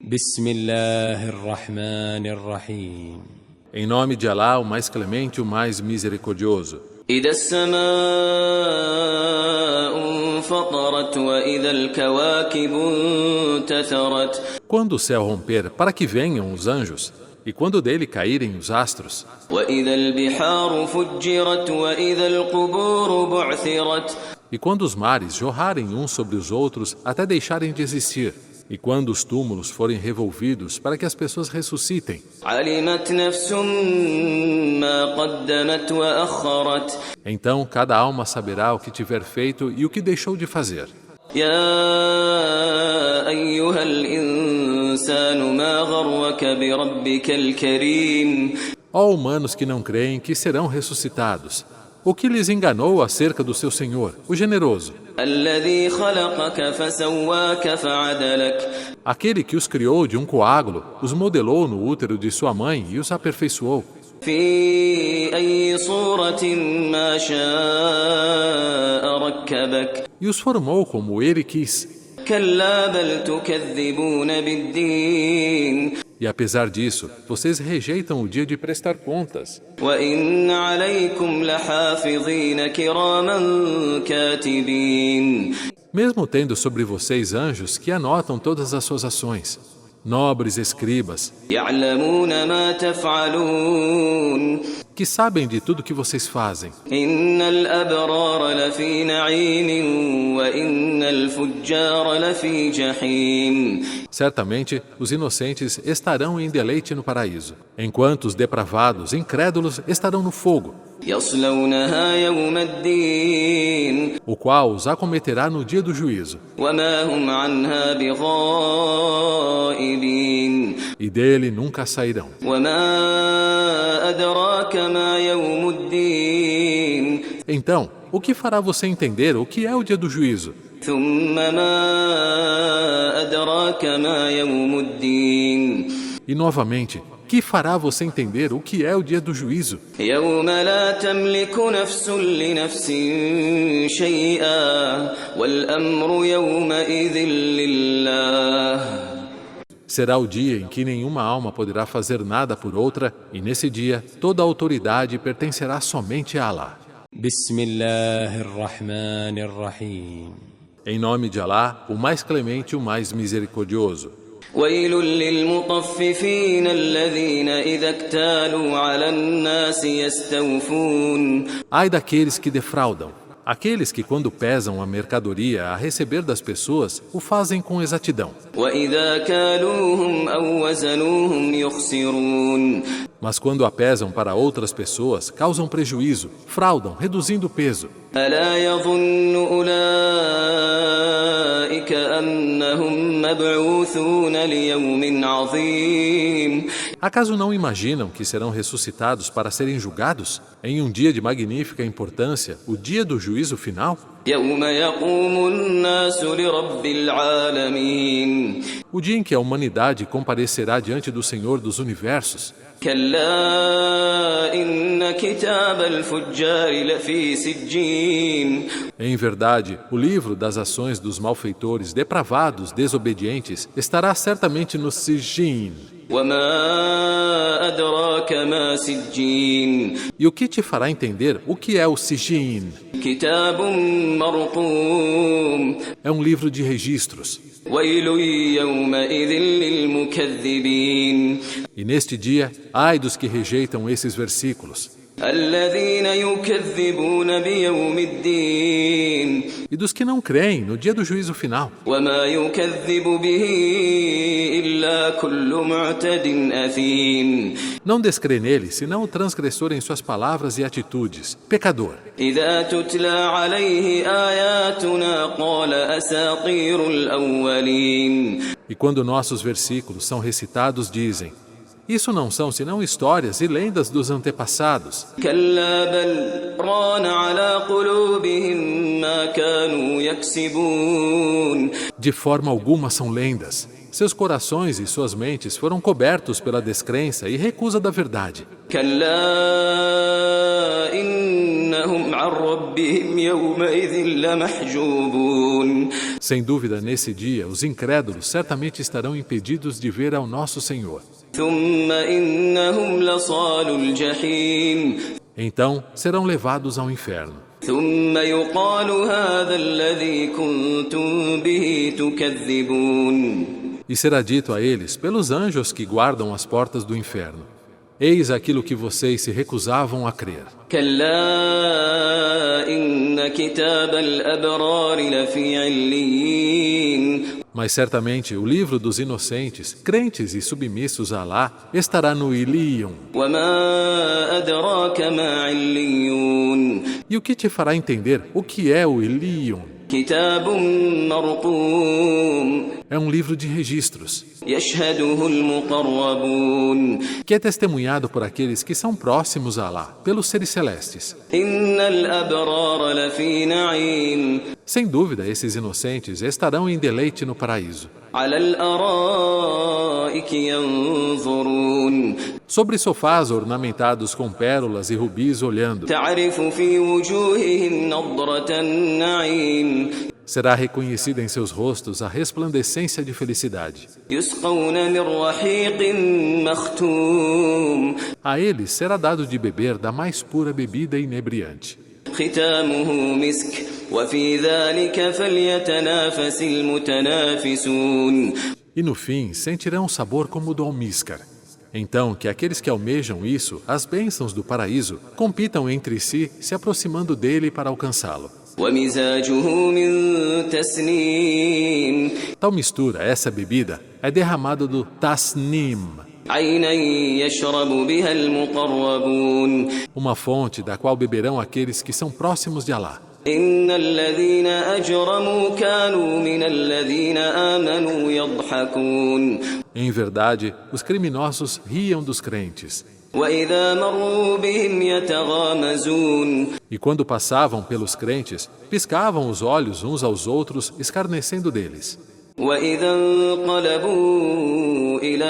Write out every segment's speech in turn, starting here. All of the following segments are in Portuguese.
بسم الله الرحمن الرحيم. Em nome de Alá, o mais clemente, o mais misericordioso. إذا السماء انفطرت وإذا الكواكب انتثرت. Quando o céu romper, para que venham os anjos, e quando dele caírem os astros, وإذا البحار فجرت وإذا القبور بعثرت. e quando os mares jorrarem uns sobre os outros até deixarem de existir, e quando os túmulos forem revolvidos para que as pessoas ressuscitem, علمت نفس ما قدمت وأخرت. então cada alma saberá o que tiver feito e o que deixou de fazer. يا أيها الإنسان ما غرك بربك الكريم. Ó humanos que não creem que serão ressuscitados, o que lhes enganou acerca do seu Senhor, o generoso, الذي خلقك فسواك فعدلك. aquele que os criou de um coágulo, os modelou no útero de sua mãe e os aperfeiçoou, في أي صورة ما شاء ركبك. e os formou como ele quis. كلا بل تكذبون بالدين. E apesar disso, vocês rejeitam o dia de prestar contas. وإن عليكم لحافظين كراما كاتبين. Mesmo tendo sobre vocês anjos que anotam todas as suas ações, nobres escribas, يعلمون ما تفعلون. que sabem de tudo que vocês fazem. إن الأبرار لفي نعيم وإن الفجار لفي جحيم. Certamente, os inocentes estarão em deleite no paraíso, enquanto os depravados, incrédulos, estarão no fogo, يصلونها يوم الدين o qual os acometerá no dia do juízo, وما هم عنها بغائبين. e dele nunca sairão. وما أدراك ما يوم الدين. Então, o que fará você entender o que é o dia do juízo? ثم ما أدراك ما يوم الدين. E novamente, que fará você entender o que é o dia do juízo? يوم لا تملك نفس لنفس شيئا والأمر يومئذ لله. Será o dia em que nenhuma alma poderá fazer nada por outra, e nesse dia toda a autoridade pertencerá somente a Alá. بسم الله الرحمن الرحيم. Em nome de Alá, o mais clemente, o mais misericordioso. ويل للمطففين الذين إذا اكتالوا على الناس يستوفون. Ai daqueles que defraudam, aqueles que quando pesam a mercadoria a receber das pessoas, o fazem com exatidão. وإذا كالوهم أو وزنوهم يخسرون. Mas quando a pesam para outras pessoas, causam prejuízo, fraudam, reduzindo o peso. ألا يظن أولئك أنهم مبعوثون ليوم عظيم. Acaso não imaginam que serão ressuscitados para serem julgados? Em um dia de magnífica importância, o dia do juízo final? يوم يقوم الناس لرب العالمين. O dia em que a humanidade comparecerá diante do Senhor dos Universos. كلا إن كتاب الفجار لفي سجين. Em verdade, o livro das ações dos malfeitores, depravados, desobedientes, estará certamente no Sijin. وما أدراك ما سجين. E o que te fará entender o que é o Sijin? كتاب مرقوم. É um livro de registros. ويل يومئذ للمكذبين. E neste dia, ai dos que rejeitam esses versículos. الذين يكذبون بيوم الدين. E dos que não creem no dia do juízo final. وما يكذب به إلا كل معتد أثيم. Não descrê nele, senão o transgressor em suas palavras e atitudes, pecador. إذا تتلى عليه آياتنا قال أساطير الأولين. E quando nossos versículos são recitados, dizem: isso não são senão histórias e lendas dos antepassados. كلا بل ران على قلوبهم ما كانوا يكسبون. De forma alguma são lendas. Seus corações e suas mentes foram cobertos pela descrença e recusa da verdade. كلا إنهم عن ربهم يومئذ لمحجوبون. Sem dúvida, nesse dia, os incrédulos certamente estarão impedidos de ver ao nosso Senhor. ثم إنهم لصالوا الجحيم Então, serão levados ao inferno. ثم يقال هذا الذي كنتم به تكذبون E será dito a eles, pelos anjos que guardam as portas do inferno: eis aquilo que vocês se recusavam a crer. كلا إن كتاب الأبرار لفي عليين Mas certamente o livro dos inocentes, crentes e submissos a Alá, estará no Ilion. وما أدراك ما عليون E o que te fará entender o que é o Ilion? كتاب مرقوم É um livro de registros, يشهده المقربون que é testemunhado por aqueles que são próximos a Alá, pelos seres celestes. إن الأبرار لفي نعيم Sem dúvida, esses inocentes estarão em deleite no paraíso. على الأرائك ينظرون Sobre sofás ornamentados com pérolas e rubis olhando, تعرف في وجوههم نضرة النعيم será reconhecida em seus rostos a resplandecência de felicidade. يسقون من رحيق مختوم A eles será dado de beber da mais pura bebida inebriante. ختامه مسك وفي ذلك فليتنافس المتنافسون E no fim, sentirão um sabor como o do almíscar. Então, que aqueles que almejam isso, as bênçãos do paraíso, compitam entre si, se aproximando dele para alcançá-lo. ومزاجه من تسنيم Tal mistura, essa bebida, é derramada do tasnim, عينا يشرب بها المقربون uma fonte da qual beberão aqueles que são próximos de Alá. إن الذين أجرموا كانوا من الذين آمنوا يضحكون Em verdade, os criminosos riam dos crentes. وإذا مروا بهم يتغامزون E quando passavam pelos crentes, piscavam os olhos uns aos outros, escarnecendo deles. وإذا انقلبوا إلى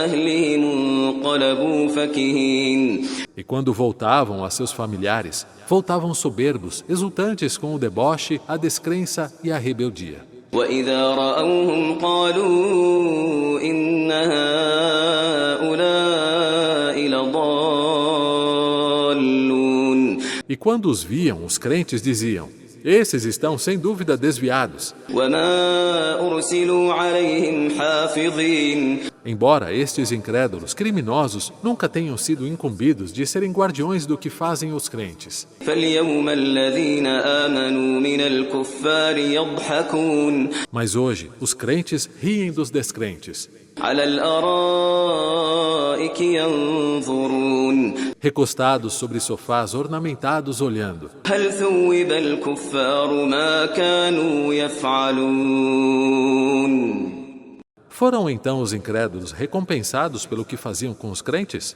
أهلهم انقلبوا فكهين E quando voltavam a seus familiares, voltavam soberbos, exultantes com o deboche, a descrença e a rebeldia. وإذا رأوهم قالوا إن هؤلاء لضالون E quando os viam, os crentes diziam: esses estão sem dúvida desviados. وما أرسلوا عليهم حافظين Embora estes incrédulos, criminosos, nunca tenham sido incumbidos de serem guardiões do que fazem os crentes. فاليوم الذين آمنوا من الكفار يضحكون Mas hoje, os crentes riem dos descrentes, على الأرائك ينظرون recostados sobre sofás ornamentados olhando. هل ثوب الكفار ما كانوا يفعلون Foram então os incrédulos recompensados pelo que faziam com os crentes?